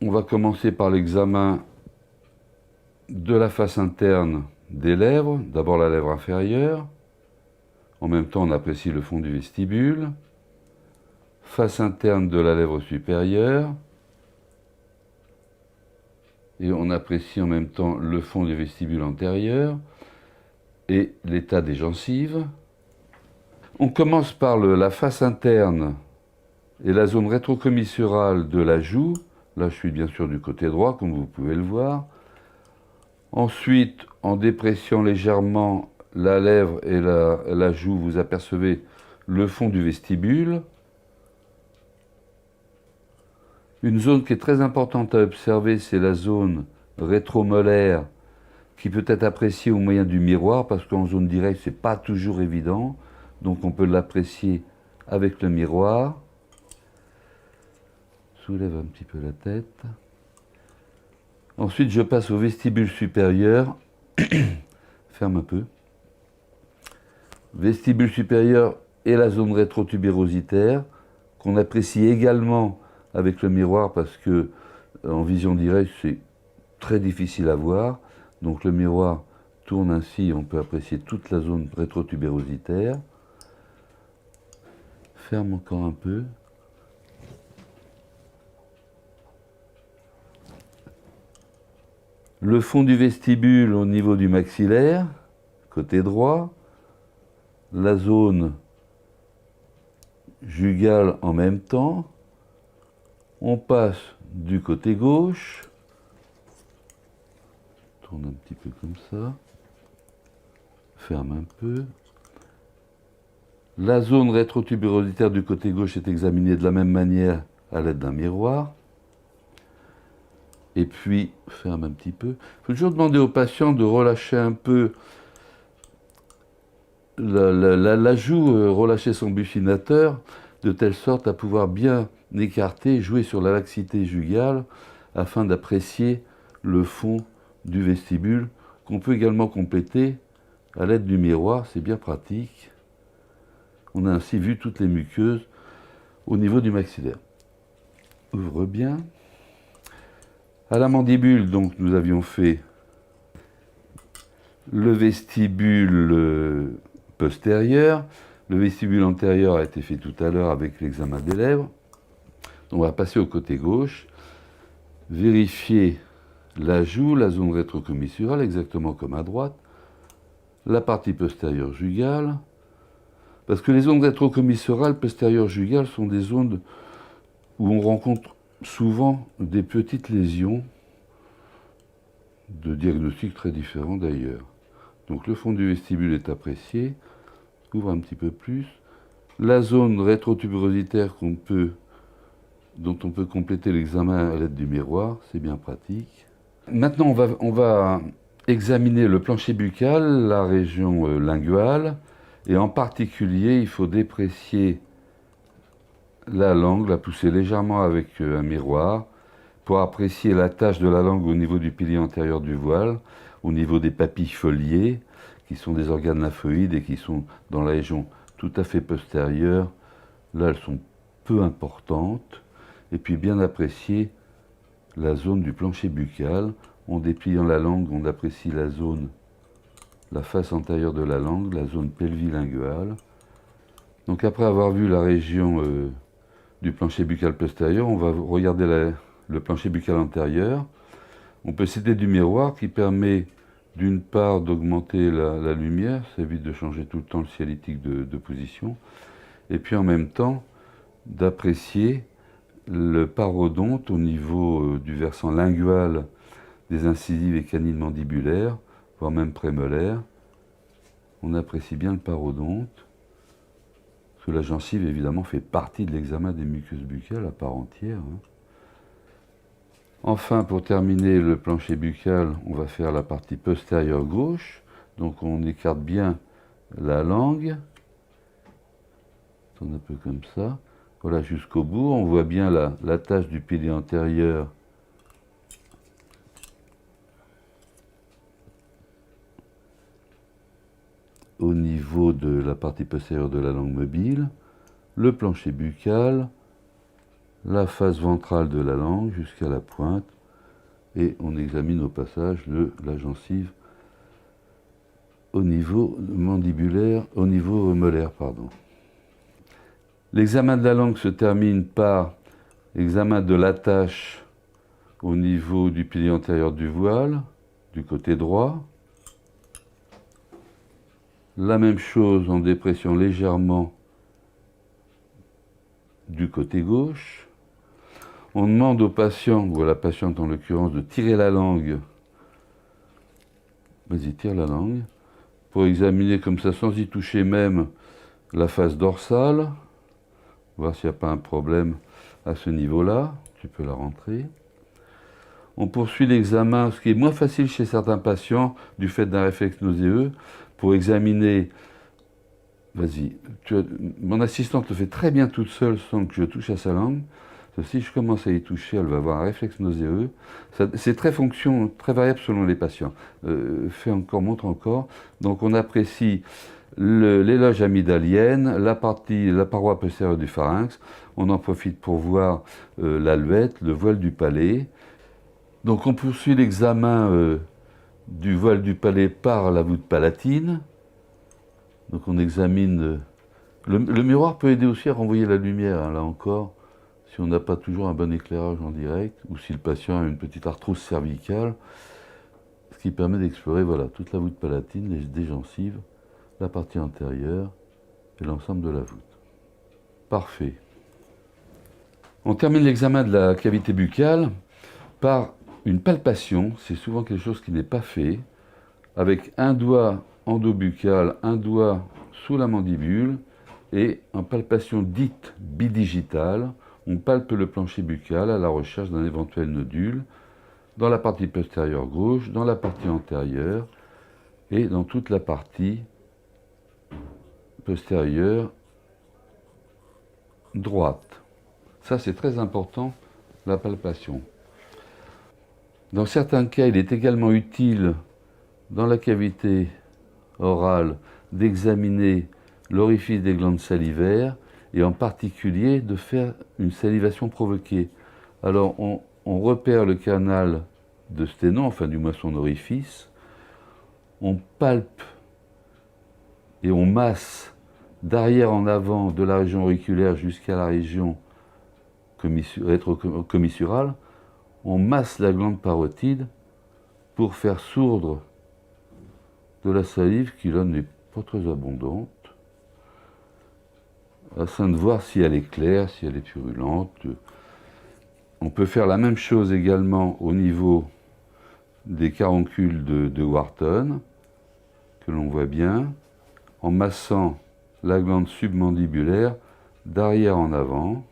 On va commencer par l'examen de la face interne des lèvres. D'abord la lèvre inférieure. En même temps, on apprécie le fond du vestibule. Face interne de la lèvre supérieure. Et on apprécie en même temps le fond du vestibule antérieur et l'état des gencives. On commence par la face interne et la zone rétrocommissurale de la joue. Là, je suis bien sûr du côté droit, comme vous pouvez le voir. Ensuite, en dépressant légèrement la lèvre et la joue, vous apercevez le fond du vestibule. Une zone qui est très importante à observer, c'est la zone rétromolaire, qui peut être appréciée au moyen du miroir, parce qu'en zone directe, ce n'est pas toujours évident. Donc on peut l'apprécier avec le miroir. Soulève un petit peu la tête. Ensuite, je passe au vestibule supérieur. Ferme un peu. Vestibule supérieur et la zone rétrotubérositaire, qu'on apprécie également avec le miroir, parce que en vision directe, c'est très difficile à voir. Donc le miroir tourne ainsi, on peut apprécier toute la zone rétrotubérositaire. Ferme encore un peu. Le fond du vestibule au niveau du maxillaire, côté droit. La zone jugale en même temps. On passe du côté gauche. Tourne un petit peu comme ça. Ferme un peu. La zone rétrotubérositaire du côté gauche est examinée de la même manière à l'aide d'un miroir. Et puis, ferme un petit peu. Il faut toujours demander au patient de relâcher un peu la joue, relâcher son buccinateur, de telle sorte à pouvoir bien écarter, jouer sur la laxité jugale, afin d'apprécier le fond du vestibule, qu'on peut également compléter à l'aide du miroir, c'est bien pratique. On a ainsi vu toutes les muqueuses au niveau du maxillaire. Ouvre bien. À la mandibule, donc, nous avions fait le vestibule postérieur. Le vestibule antérieur a été fait tout à l'heure avec l'examen des lèvres. On va passer au côté gauche. Vérifier la joue, la zone rétrocommissurale, exactement comme à droite. La partie postérieure jugale. Parce que les zones rétrocommissurales, postérieures jugales, sont des zones où on rencontre souvent des petites lésions de diagnostic très différents d'ailleurs. Donc le fond du vestibule est apprécié. Ouvre un petit peu plus. La zone rétrotubérositaire dont on peut compléter l'examen à l'aide du miroir, c'est bien pratique. Maintenant, on va examiner le plancher buccal, la région linguale, et en particulier, il faut déprécier la langue, la pousser légèrement avec un miroir, pour apprécier la tache de la langue au niveau du pilier antérieur du voile, au niveau des papilles foliées, qui sont des organes lymphoïdes et qui sont dans la région tout à fait postérieure. Là, elles sont peu importantes. Et puis bien apprécier la zone du plancher buccal. En dépliant la langue, on apprécie la face antérieure de la langue, la zone pelvilinguale. Donc après avoir vu la région du plancher buccal postérieur, on va regarder le plancher buccal antérieur. On peut s'aider du miroir qui permet d'une part d'augmenter la lumière, ça évite de changer tout le temps le cialytique de position, et puis en même temps d'apprécier le parodonte au niveau du versant lingual des incisives et canines mandibulaires, voire même prémolaires. On apprécie bien le parodonte, parce que la gencive évidemment fait partie de l'examen des muqueuses buccales à part entière. Enfin, pour terminer le plancher buccal, on va faire la partie postérieure gauche. Donc on écarte bien la langue. Un peu comme ça. Voilà, jusqu'au bout. On voit bien la tache du pilier antérieur au niveau de la partie postérieure de la langue mobile. Le plancher buccal, la face ventrale de la langue jusqu'à la pointe, et on examine au passage la gencive au niveau mandibulaire, au niveau molaire, pardon. L'examen de la langue se termine par l'examen de l'attache au niveau du pilier antérieur du voile, du côté droit. La même chose en dépression légèrement du côté gauche. On demande au patient, ou à la patiente en l'occurrence, de tirer la langue. Vas-y, tire la langue. Pour examiner comme ça, sans y toucher même, la face dorsale. Voir s'il n'y a pas un problème à ce niveau-là. Tu peux la rentrer. On poursuit l'examen, ce qui est moins facile chez certains patients, du fait d'un réflexe nauséeux, pour examiner. Vas-y, mon assistante le fait très bien toute seule sans que je touche à sa langue. Si je commence à y toucher, elle va avoir un réflexe nauséeux. C'est très variable selon les patients. Montre encore. Donc on apprécie l'éloge amygdalienne, la paroi postérieure du pharynx. On en profite pour voir l'aluette, le voile du palais. Donc on poursuit l'examen du voile du palais par la voûte palatine. Donc on examine... Le miroir peut aider aussi à renvoyer la lumière, hein, là encore, si on n'a pas toujours un bon éclairage en direct, ou si le patient a une petite arthrose cervicale, ce qui permet d'explorer voilà, toute la voûte palatine, des gencives, la partie antérieure et l'ensemble de la voûte. Parfait. On termine l'examen de la cavité buccale par une palpation, c'est souvent quelque chose qui n'est pas fait, avec un doigt endobuccal, un doigt sous la mandibule, et en palpation dite bidigitale, on palpe le plancher buccal à la recherche d'un éventuel nodule dans la partie postérieure gauche, dans la partie antérieure et dans toute la partie postérieure droite. Ça, c'est très important, la palpation. Dans certains cas, il est également utile, dans la cavité orale, d'examiner l'orifice des glandes salivaires et en particulier de faire une salivation provoquée. Alors, on repère le canal de Sténon, enfin du moins son orifice, on palpe et on masse d'arrière en avant de la région auriculaire jusqu'à la région rétrocommissurale, on masse la glande parotide pour faire sourdre de la salive qui là n'est pas très abondante, afin de voir si elle est claire, si elle est purulente. On peut faire la même chose également au niveau des caroncules de Wharton, que l'on voit bien, en massant la glande submandibulaire d'arrière en avant.